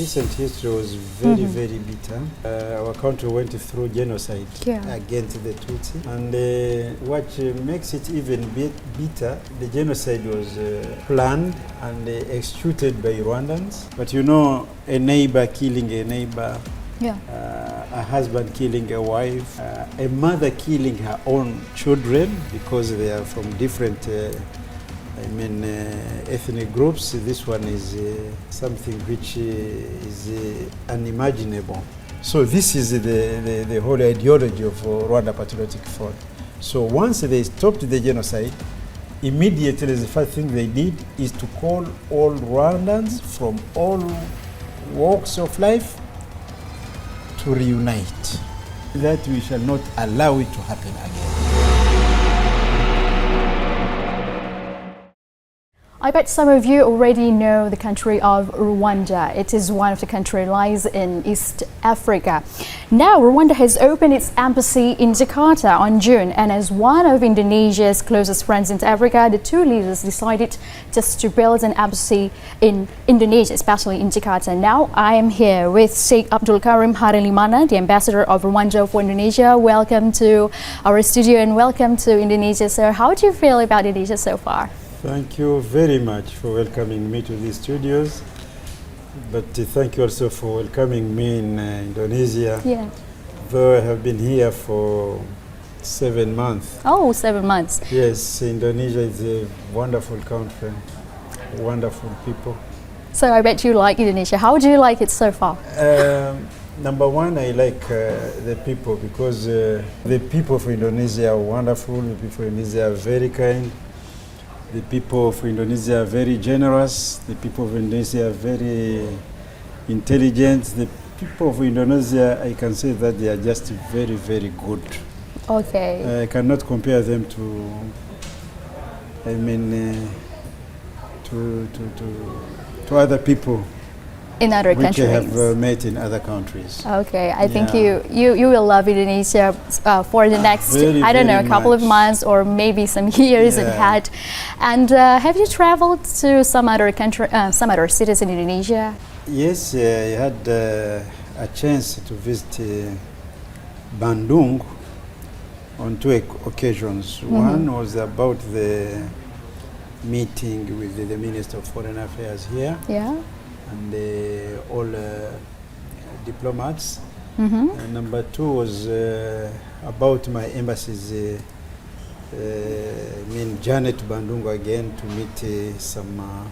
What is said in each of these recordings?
recent history was very, very bitter. Our country went through genocide against the Tutsi. And what makes it even bitter, the genocide was planned and executed by Rwandans. But you know, a neighbor killing a neighbor, a husband killing a wife, a mother killing her own children because they are from different ethnic groups. This one is something which is unimaginable. So this is the whole ideology of Rwanda Patriotic Front. So once they stopped the genocide, immediately the first thing they did is to call all Rwandans from all walks of life to reunite. That we shall not allow it to happen again. I bet some of you already know the country of Rwanda. It is one of the countries lies in East Africa. Now, Rwanda has opened its embassy in Jakarta on June, and as one of Indonesia's closest friends in Africa, the two leaders decided just to build an embassy in Indonesia, especially in Jakarta. Now, I am here with Sheikh Abdul Karim Harilimana, the ambassador of Rwanda for Indonesia. Welcome to our studio and welcome to Indonesia, sir. How do you feel about Indonesia so far? Thank you very much for welcoming me to these studios, but thank you also for welcoming me in Indonesia. Yeah. Though I have been here for 7 months. Oh, 7 months. Yes, Indonesia is a wonderful country, wonderful people. So I bet you like Indonesia. How do you like it so far? Number one, I like the people because the people of Indonesia are wonderful. The people of Indonesia are very kind. The people of Indonesia are very generous. The people of Indonesia are very intelligent. The people of Indonesia, I can say that they are just very, very good. Okay. I cannot compare them to, to other people in other countries. Which I have met in other countries. Okay, I think you will love Indonesia for the next, I don't know, a couple of months or maybe some years ahead. And have you traveled to some other country, some other cities in Indonesia? Yes, I had a chance to visit Bandung on 2 occasions. One was about the meeting with the Minister of Foreign Affairs here. Yeah. And all diplomats. And number 2 was about my embassy's journey to Bandung again to meet some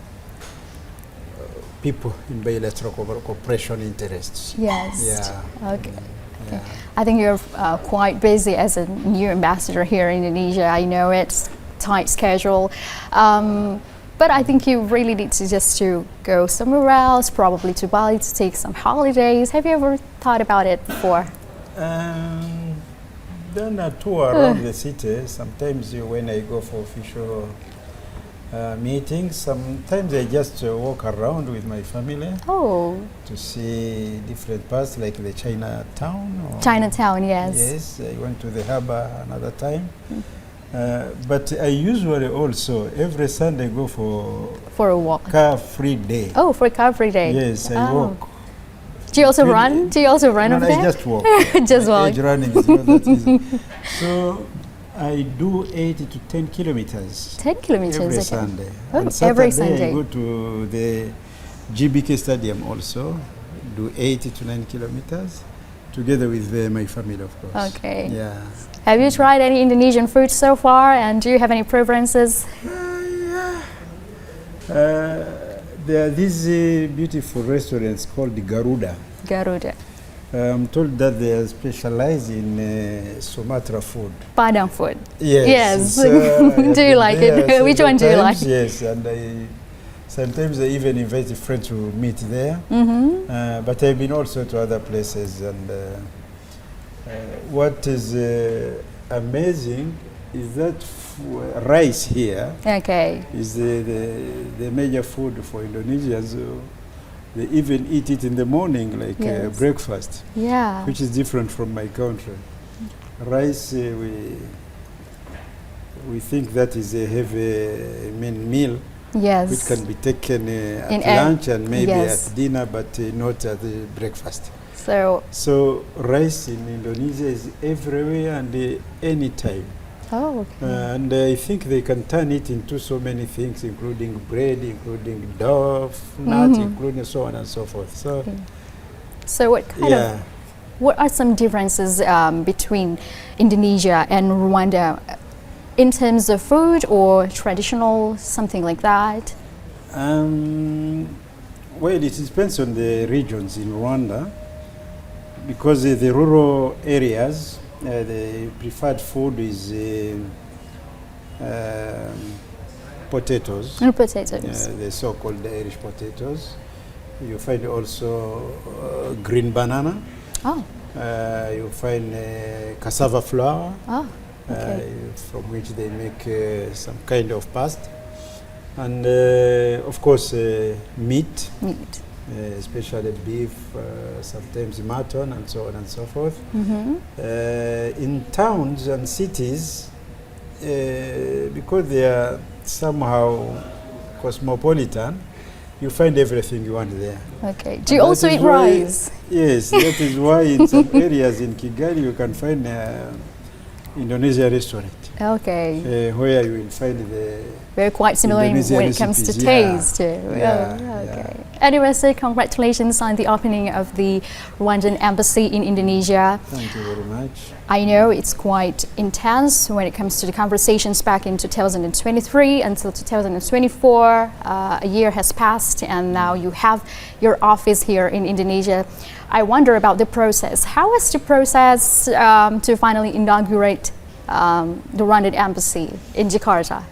people in bilateral cooperation interests. Yes. Yeah. Okay. Yeah. I think you're quite busy as a new ambassador here in Indonesia. I know it's tight schedule. But I think you really need to go somewhere else, probably to Bali, to take some holidays. Have you ever thought about it before? Done a tour around the city. Sometimes when I go for official meetings, sometimes I just walk around with my family. Oh. To see different parts like the Chinatown. Chinatown, yes. Yes, I went to the harbor another time. But I usually also every Sunday go for a walk. Car-free day. Oh, for a car-free day. Yes, I walk. Do you also run? Do you also run over there? I just walk. Just walk. Age running is not that easy. So I do 8 to 10 kilometers. 10 kilometers every Sunday. Oh, and every Saturday I go to the GBK Stadium also, do 8 to 9 kilometers, together with my family, of course. Okay. Yeah. Have you tried any Indonesian food so far, and do you have any preferences? There are these beautiful restaurants called Garuda. Garuda. I'm told that they are specialized in Sumatra food. Padang food. Yes. Do you like it? Which one do you like? Yes, and sometimes I even invite a friend to meet there. But I've been also to other places, and what is amazing is that rice here is the major food for Indonesians. They even eat it in the morning, like breakfast, which is different from my country. Rice, we think that is a heavy meal, Yes. which can be taken at In lunch and maybe yes. at dinner, but not at the breakfast. So, Rice in Indonesia is everywhere and any time. oh, okay. And I think they can turn it into so many things, including bread, including dough, nuts, including so on and so forth. So, So what are some differences between Indonesia and Rwanda in terms of food or traditional, something like that? Well, it depends on the regions in Rwanda, because the rural areas, the preferred food is potatoes. Potatoes. The so-called Irish potatoes. You find also green banana. Oh. You find cassava flour, Okay. from which they make some kind of pasta. And of course, meat. Meat. Especially beef, sometimes mutton, and so on and so forth. In towns and cities, because they are somehow cosmopolitan, you find everything you want there. Okay. Do you also eat rice? Yes, that is why in some areas in Kigali you can find Indonesian restaurant. Okay. Where you will find the We're quite similar Indonesian when it comes to recipes, taste. yeah. Okay. Anyway, so congratulations on the opening of the Rwandan embassy in Indonesia. Thank you very much. I know it's quite intense when it comes to the conversations back in 2023 until 2024. A year has passed and now you have your office here in Indonesia. I wonder about the process. How was the process to finally inaugurate the Rwandan embassy in Jakarta?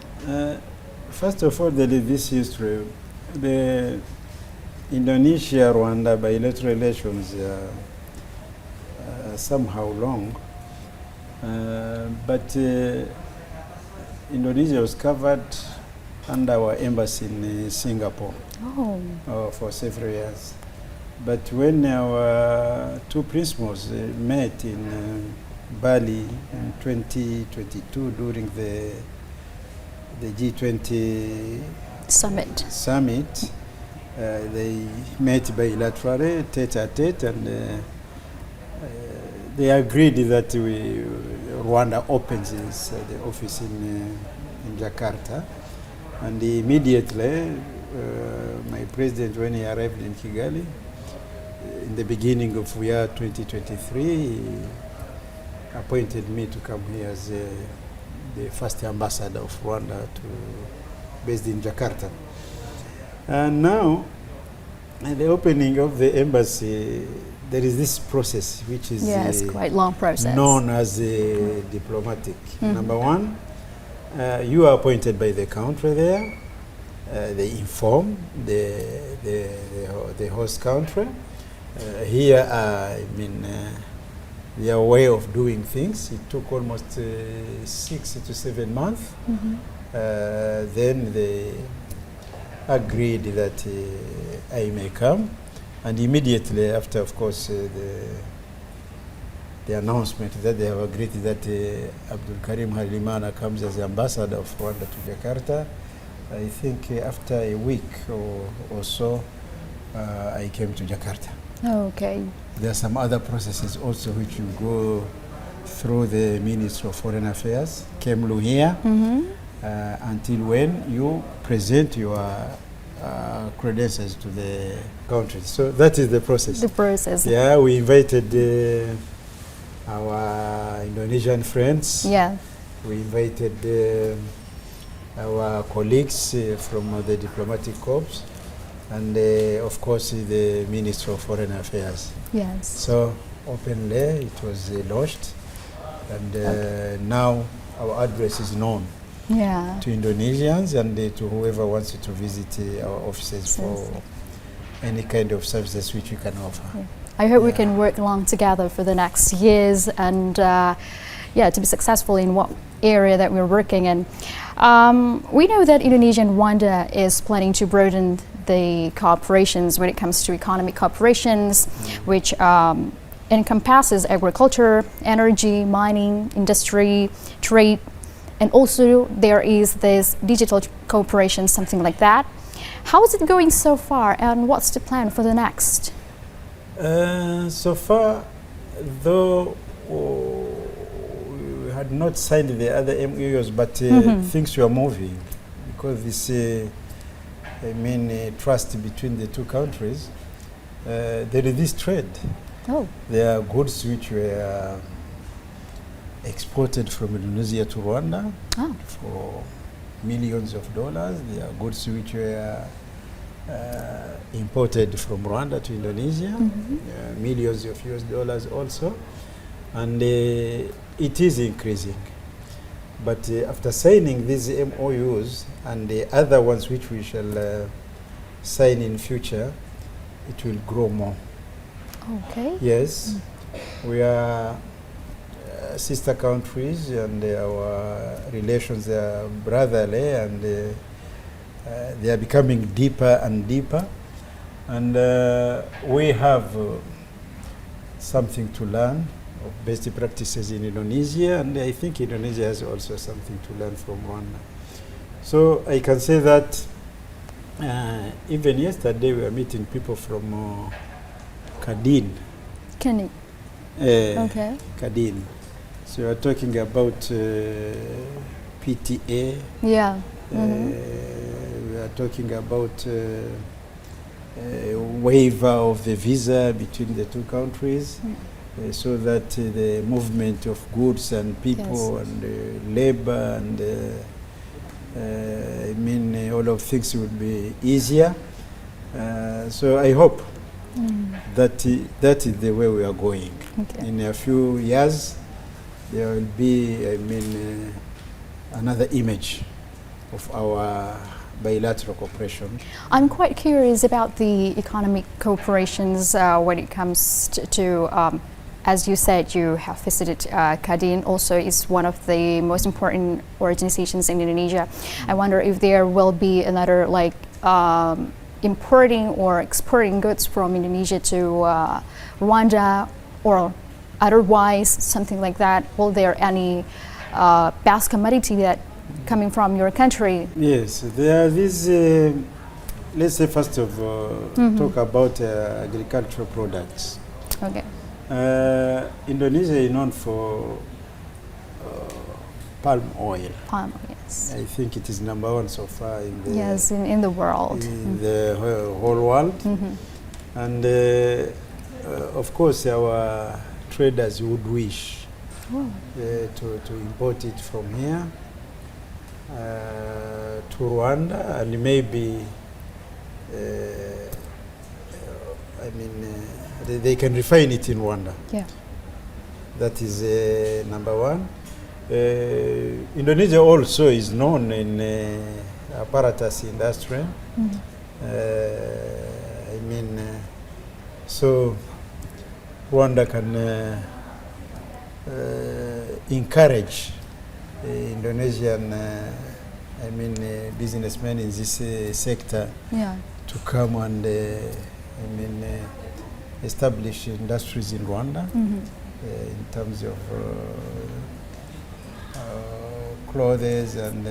First of all, there is this history. The Indonesia-Rwanda bilateral relations are somehow long, but Indonesia was covered under our embassy in Singapore for several years. But when our two principals met in Bali in 2022 during the G20 summit, they met bilaterally, tete-a-tete, and they agreed that Rwanda opens the office in Jakarta. And immediately, my president, when he arrived in Kigali, in the beginning of year 2023, he appointed me to come here as the first ambassador of Rwanda based in Jakarta. And now, at the opening of the embassy, there is this process which is quite long process, known as diplomatic. Number one, you are appointed by the country there. They inform the host country. Here, their way of doing things. It took almost 6 to 7 months. Then they agreed that I may come, and immediately after, of course, the announcement that they have agreed that Abdul Karim Halimana comes as the ambassador of Rwanda to Jakarta, I think after a week or so, I came to Jakarta. Okay. There are some other processes also which you go through the Ministry of Foreign Affairs, Kemlu here, until when you present your credentials to the country. So that is the process. The process. Yeah, we invited our Indonesian friends. Yeah. We invited our colleagues from the diplomatic corps, and of course the Minister of Foreign Affairs. Yes. So openly it was launched, and now our address is known to Indonesians and to whoever wants to visit our offices for any kind of services which we can offer. Yeah. I hope we can work along together for the next years and to be successful in what area that we're working in. We know that Indonesia and Rwanda is planning to broaden the cooperations when it comes to economic cooperations, which encompasses agriculture, energy, mining, industry, trade, and also there is this digital cooperation, something like that. How is it going so far, and what's the plan for the next? So far, though we had not signed the other MOUs, but things were moving because this, trust between the two countries. There is this trade. Oh. There are goods which were exported from Indonesia to Rwanda for millions of dollars. There are goods which were imported from Rwanda to Indonesia, millions of US dollars also, and it is increasing. But after signing these MOUs and the other ones which we shall sign in future, it will grow more. Okay. Yes, we are sister countries, and our relations are brotherly, and they are becoming deeper and deeper. And we have something to learn of best practices in Indonesia, and I think Indonesia has also something to learn from Rwanda. So I can say that even yesterday we were meeting people from Kadin. Kenny. Okay. Kadin. So we are talking about PTA. Yeah. We are talking about waiver of the visa between the two countries, so that the movement of goods and people and labor and all of things would be easier. So I hope that that is the way we are going. Okay. In a few years, there will be, another image of our bilateral cooperation. I'm quite curious about the economic cooperations when it comes to as you said, you have visited Kadin, also is one of the most important organizations in Indonesia. I wonder if there will be another importing or exporting goods from Indonesia to Rwanda or otherwise, something like that. Will there any past commodity that coming from your country? Yes, there are these, let's say first of all, talk about agricultural products. Okay. Indonesia is known for palm oil. Palm, yes. I think it is number one so far in the, in the world. In the whole world. And of course our traders would wish to import it from here to Rwanda, and maybe they can refine it in Rwanda. Yeah. That is number one. Indonesia also is known in apparatus industry. So Rwanda can encourage Indonesian businessmen in this sector to come and establish industries in Rwanda in terms of clothes and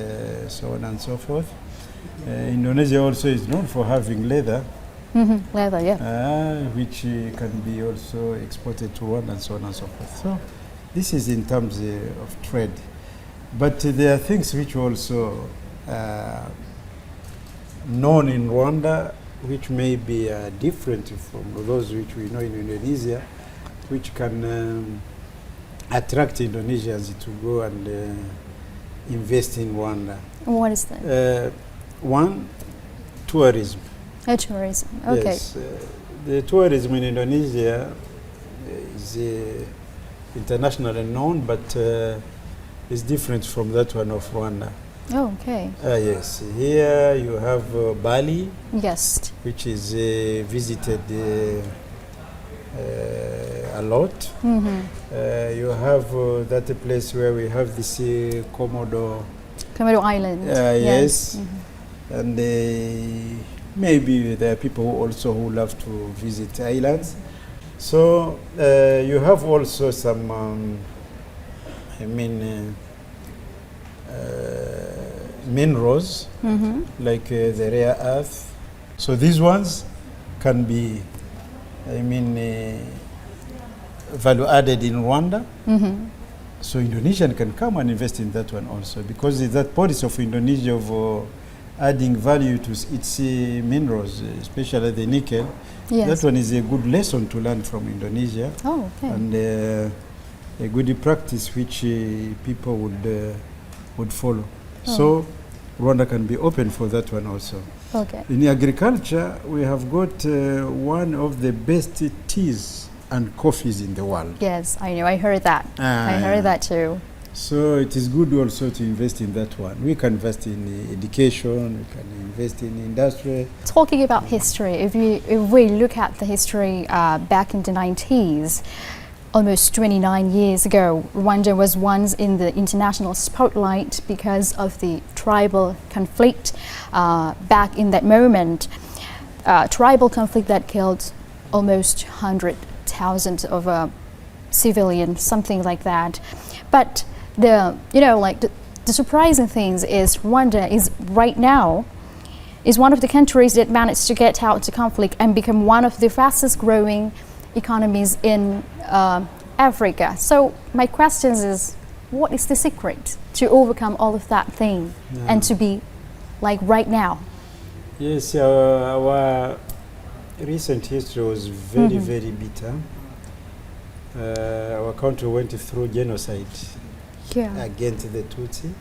so on and so forth. Indonesia also is known for having leather. Leather, yeah. Which can be also exported to Rwanda and so on and so forth. So this is in terms of trade. But there are things which also known in Rwanda which may be different from those which we know in Indonesia, which can attract Indonesians to go and invest in Rwanda. What is that? One, tourism. Tourism, okay. Yes, the tourism in Indonesia is internationally known, but is different from that one of Rwanda. Oh, okay. Yes, here you have Bali. Yes. Which is visited a lot. You have that place where we have this Komodo Island. Yes. And maybe there are people also who love to visit islands. So you have also some, minerals, like the rare earth. So these ones can be, value added in Rwanda. So Indonesian can come and invest in that one also, because it's that policy of Indonesia of adding value to its minerals, especially the nickel. Yes. That one is a good lesson to learn from Indonesia. Oh, okay. And a good practice which people would follow. So Rwanda can be open for that one also. Okay. In agriculture, we have got one of the best teas and coffees in the world. Yes, I know. I heard that. I heard that too. So it is good also to invest in that one. We can invest in education, we can invest in industry. Talking about history, if we look at the history back in the 90s, almost 29 years ago, Rwanda was once in the international spotlight because of the tribal conflict back in that moment. Tribal conflict that killed almost 100,000 of civilians, something like that. But the surprising things is Rwanda is right now is one of the countries that managed to get out of conflict and become one of the fastest growing economies in Africa. So my question is, what is the secret to overcome all of that thing and to be like right now? Yes, our recent history was very, very bitter. Our country went through genocide against the Tutsi.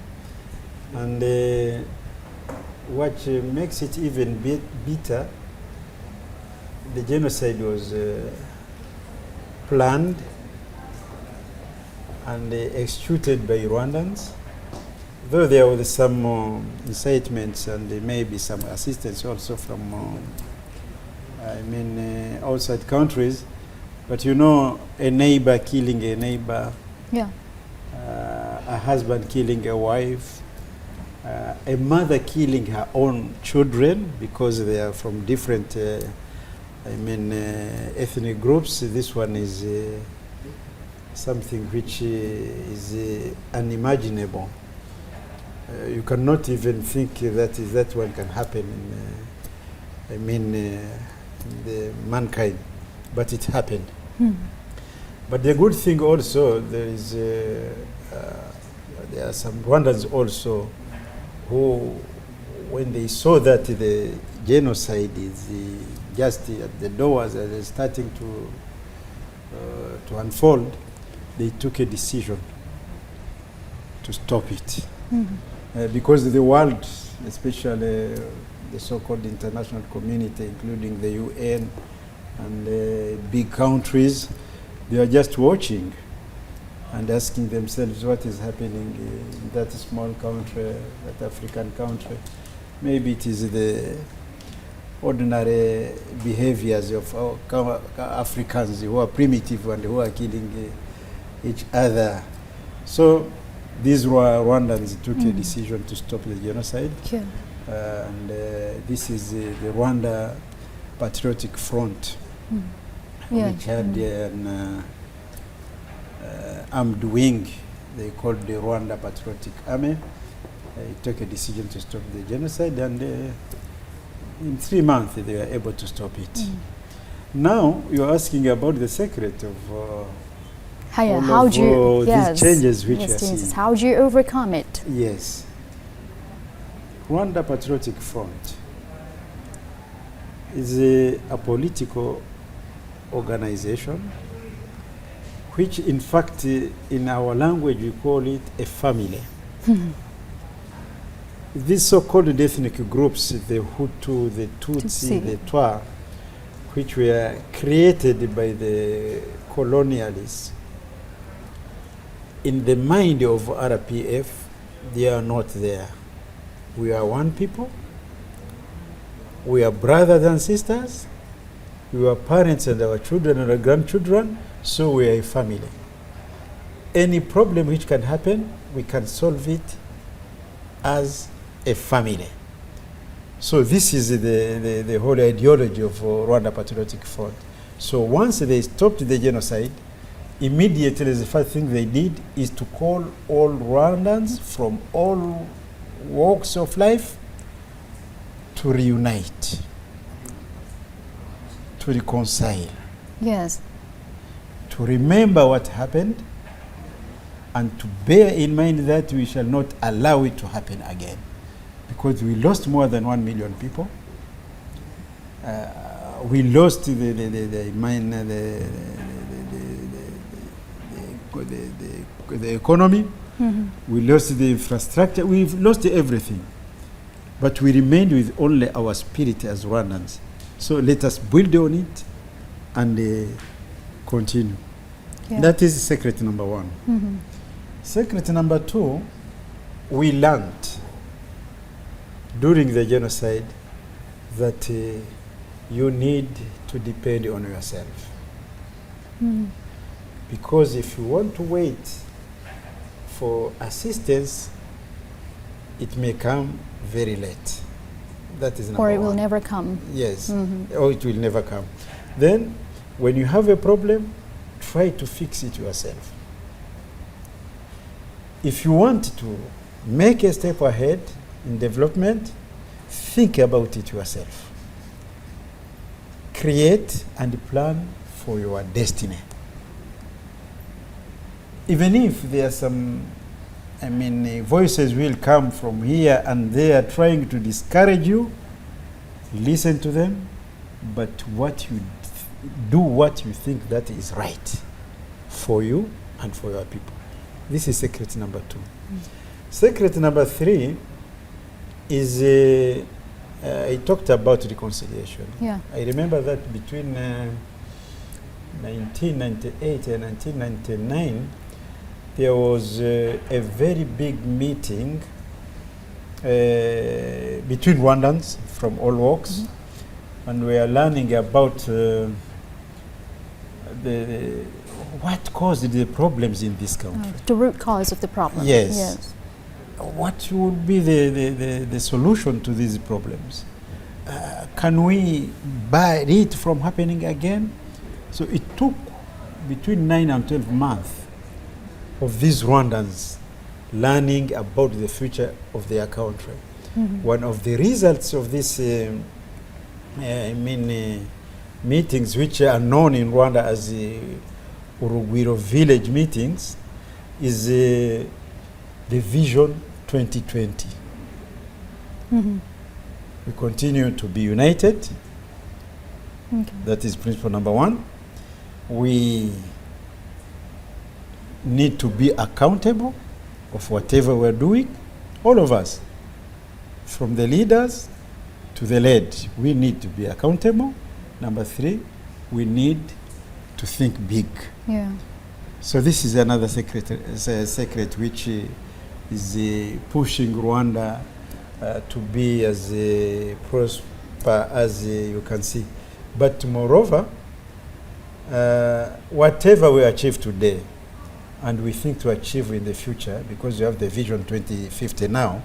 And what makes it even bitter, the genocide was planned and executed by Rwandans, though there was some incitements and maybe some assistance also from outside countries. But you know, a neighbor killing a neighbor, a husband killing a wife, a mother killing her own children because they are from different ethnic groups. This one is something which is unimaginable. You cannot even think that one can happen in the mankind, but it happened. But the good thing also, there are some Rwandans also who, when they saw that the genocide is just at the doors and starting to unfold, they took a decision to stop it. Because the world, especially the so-called international community, including the UN and big countries, they are just watching and asking themselves what is happening in that small country, that African country. Maybe it is the ordinary behaviors of our Africans who are primitive and who are killing each other. So these Rwandans took a decision to stop the genocide. And this is the Rwanda Patriotic Front, which had an armed wing they called the Rwanda Patriotic Army. It took a decision to stop the genocide, and in 3 months they were able to stop it. Now you're asking about the secret of how do you these changes which we are seeing. How do you overcome it? Yes. Rwanda Patriotic Front is a political organization which in fact in our language we call it a family. These so-called ethnic groups, the Hutu, the Tutsi, the Twa, which were created by the colonialists, in the mind of RPF, they are not there. We are one people. We are brothers and sisters. We are parents and our children and our grandchildren, so we are a family. Any problem which can happen, we can solve it as a family. So this is the whole ideology of Rwanda Patriotic Front. So once they stopped the genocide, immediately the first thing they did is to call all Rwandans from all walks of life to reunite, to reconcile, Yes. to remember what happened, and to bear in mind that we shall not allow it to happen again, because we lost more than 1 million people. We lost the economy. We lost the infrastructure. We've lost everything, but we remained with only our spirit as Rwandans. So let us build on it and continue. Yeah. That is secret number one. Secret number two, we learned during the genocide that you need to depend on yourself. Because if you want to wait for assistance, it may come very late. That is number Or it one. will never come. Yes, or it will never come. Then, when you have a problem, try to fix it yourself. If you want to make a step ahead in development, think about it yourself. Create and plan for your destiny. Even if there are some, voices will come from here and there trying to discourage you, listen to them, but do what you think that is right for you and for your people. This is secret number two. Secret number three is I talked about reconciliation. Yeah. I remember that between 1998 and 1999, there was a very big meeting between Rwandans from all walks, and we are learning about what caused the problems in this country. The root cause of the problem. Yes. What would be the solution to these problems? Can we bar it from happening again? So it took between 9 and 12 months of these Rwandans learning about the future of their country. One of the results of this meetings, which are known in Rwanda as the Urugwiro village meetings, is the Vision 2020. We continue to be united. That is principle number one. We need to be accountable of whatever we're doing. All of us, from the leaders to the led, we need to be accountable. Number three, we need to think big. Yeah. So this is another secret which is pushing Rwanda to be as prosper as you can see. But moreover, whatever we achieve today, and we think to achieve in the future, because we have the Vision 2050 now,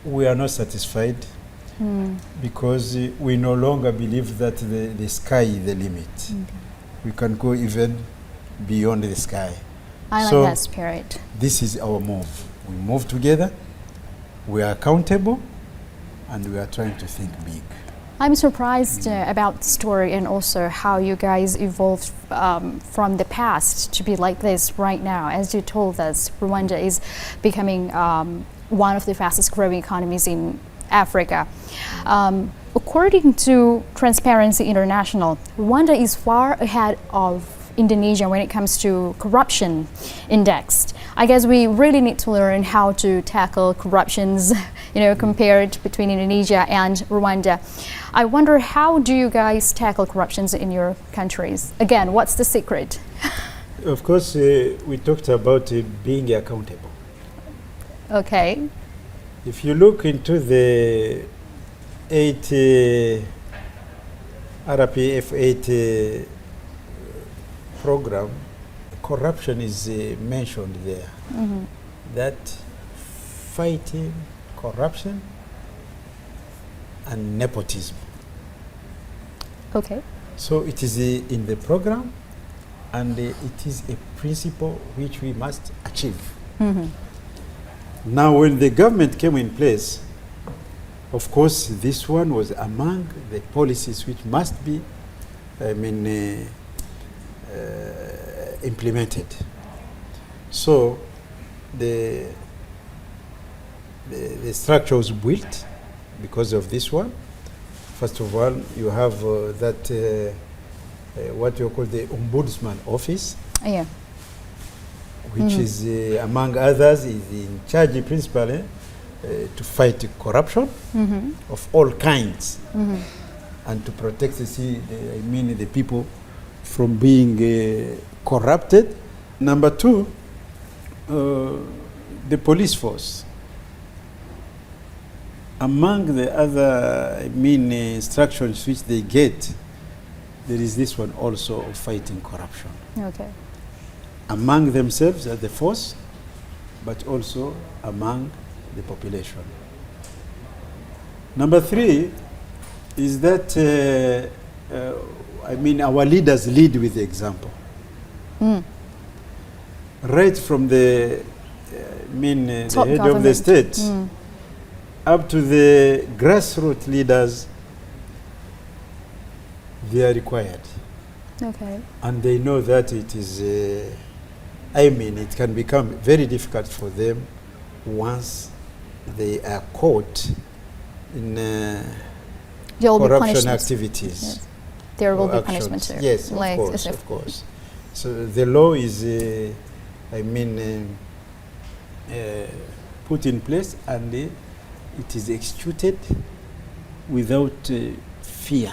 we are not satisfied because we no longer believe that the sky is the limit. We can go even beyond the sky. I So like that spirit. this is our move. We move together, we are accountable, and we are trying to think big. I'm surprised about the story and also how you guys evolved from the past to be like this right now. As you told us, Rwanda is becoming one of the fastest growing economies in Africa. According to Transparency International, Rwanda is far ahead of Indonesia when it comes to corruption index. I guess we really need to learn how to tackle corruptions, compared between Indonesia and Rwanda. I wonder, how do you guys tackle corruptions in your countries? Again, what's the secret? Of course, we talked about being accountable. Okay. If you look into the RPF 8 program, corruption is mentioned there. That fighting corruption and nepotism. Okay. So it is in the program, and it is a principle which we must achieve. Now, when the government came in place, of course, this one was among the policies which must be, implemented. So, the structure was built because of this one. First of all, you have what you call the Ombudsman Office, Yeah. which is, among others, is in charge principally to fight corruption of all kinds and to protect the people from being corrupted. Number two, the police force. Among the other instructions which they get, there is this one also of fighting corruption. Okay. Among themselves as the force, but also among the population. Number three is that our leaders lead with the example. Right from the the Top head government. of the state up to the grassroots leaders, they are required. Okay. And they know that it is, it can become very difficult for them once they are caught in There will be corruption punishments. activities. Yes. There will or be punishment actions. too. Yes, Like, of course. So the law is, put in place, and it is executed without fear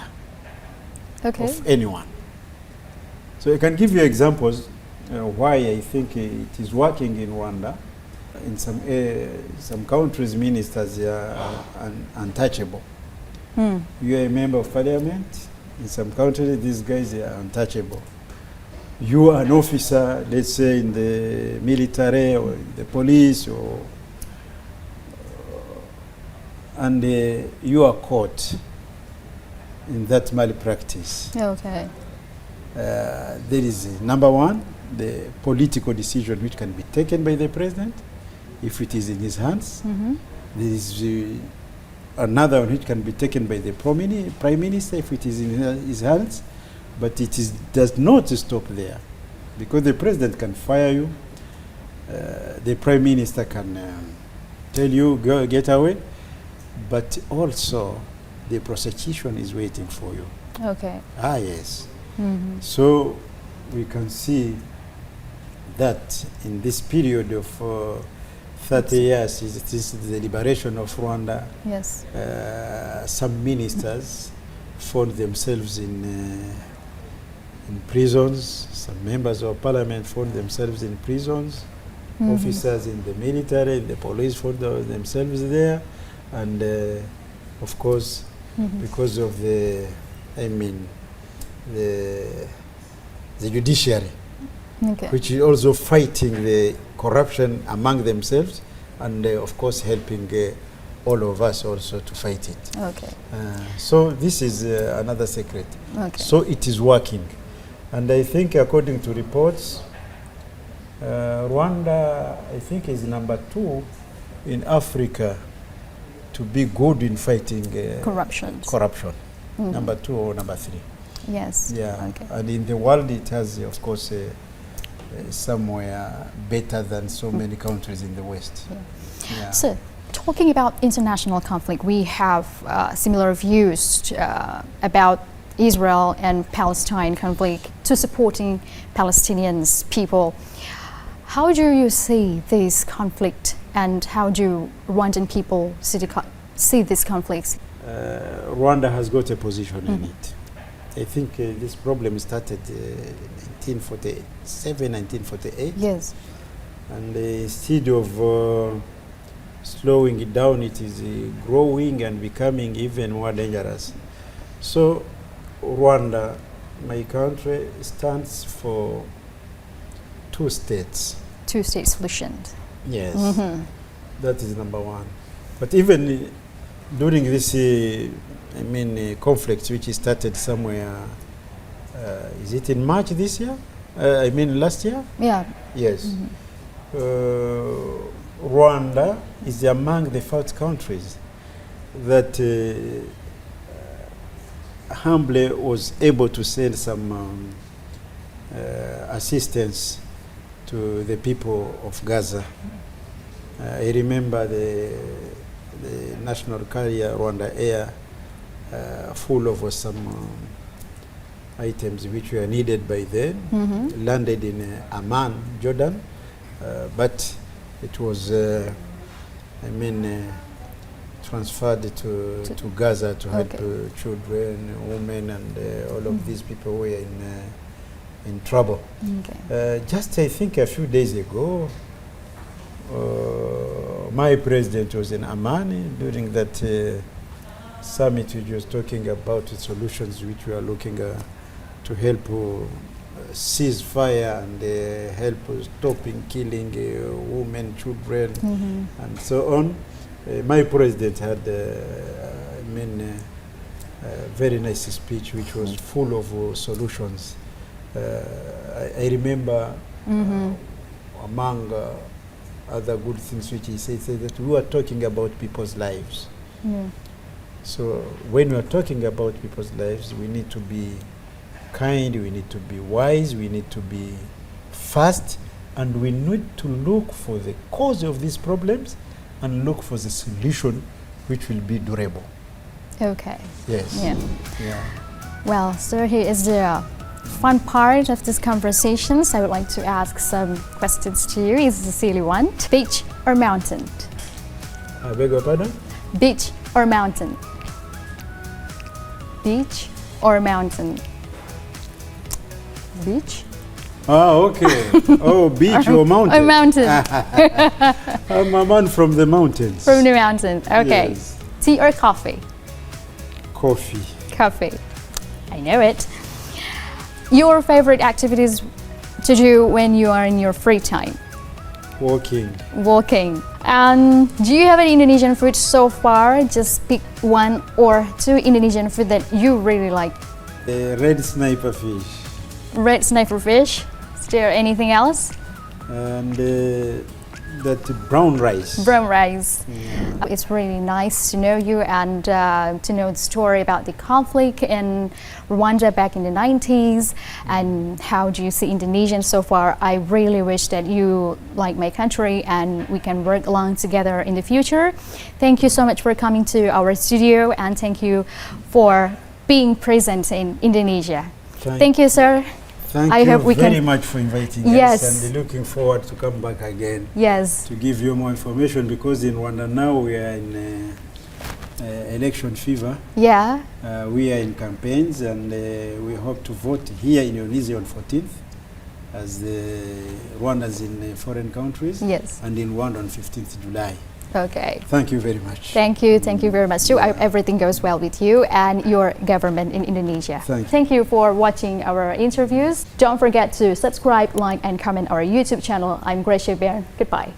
Okay. of anyone. So I can give you examples why I think it is working in Rwanda. In some countries, ministers are untouchable. You are a member of parliament. In some countries, these guys are untouchable. You are an officer, let's say in the military or in the police, and you are caught in that malpractice. Okay. There is number one, the political decision which can be taken by the president if it is in his hands. There is another one which can be taken by the prime minister if it is in his hands, but does not stop there, because the president can fire you, the prime minister can tell you go get away, but also the prosecution is waiting for you. Okay. Yes. So we can see that in this period of 30 years, since the liberation of Rwanda, Yes. some ministers found themselves in prisons. Some members of parliament found themselves in prisons. Officers in the military, in the police found themselves there, and of course, because of the judiciary, Okay. which is also fighting the corruption among themselves, and of course helping all of us also to fight it. Okay. So this is another secret. Okay. So it is working, and I think according to reports, Rwanda, I think, is number 2 in Africa to be good in fighting Corruption. Number 2 or number 3. Yes. Yeah, Okay. and in the world it has, of course, somewhere better than so many countries in the West. Yeah. So, talking about international conflict, we have similar views about Israel and Palestine conflict to supporting Palestinians people. How do you see this conflict, and how do Rwandan people see these conflicts? Rwanda has got a position in it. I think this problem started in 1947, 1948. Yes. And instead of slowing it down, it is growing and becoming even more dangerous. So Rwanda, my country, stands for 2 states. 2-state solution. Yes, that is number 1. But even during this, conflict, which started somewhere, is it in March this year? Last year? Yeah. Yes. Rwanda is among the first countries that humbly was able to send some assistance to the people of Gaza. I remember the national carrier Rwanda Air full of some items which were needed by then, landed in Amman, Jordan, but it was, transferred to Gaza to help children, women, and all of these people were in trouble. Just I think a few days ago, my president was in Amman during that summit, which was talking about the solutions which we are looking to help cease fire and help stopping killing women, children, and so on. My president had a very nice speech which was full of solutions. I remember among other good things which he said that we were talking about people's lives. So when we are talking about people's lives, we need to be kind, we need to be wise, we need to be fast, and we need to look for the cause of these problems and look for the solution which will be durable. Okay. Yes. Yeah. Well, so here is the fun part of this conversation. So I would like to ask some questions to you. It's a silly one. Beach or mountain? I beg your pardon? Beach or mountain? Beach or mountain? Beach? Ah, okay. Oh, beach or mountain? Or mountain. I'm a man from the mountains. From the mountain. Okay. Yes. Tea or coffee? Coffee. Coffee. I know it. Your favorite activities to do when you are in your free time? Walking. Walking. And do you have any Indonesian food so far? Just pick one or two Indonesian food that you really like. Red sniper fish. Red sniper fish. Is there anything else? And that brown rice. Brown rice. It's really nice to know you and to know the story about the conflict in Rwanda back in the 90s and how do you see Indonesian so far. I really wish that you like my country and we can work along together in the future. Thank you so much for coming to our studio and thank you for being present in Indonesia. Thank you, sir. Thank you very much for inviting us and looking forward to come back again. Yes. To give you more information because in Rwanda now we are in election fever. Yeah. We are in campaigns and we hope to vote here in Indonesia on 14th as Rwanda's in foreign countries. Yes. And in Rwanda on 15th July. Okay. Thank you very much. Thank you very much too. Everything goes well with you and your government in Indonesia. Thank you for watching our interviews. Don't forget to subscribe, like and comment our YouTube channel. I'm Gracia Bear. Goodbye.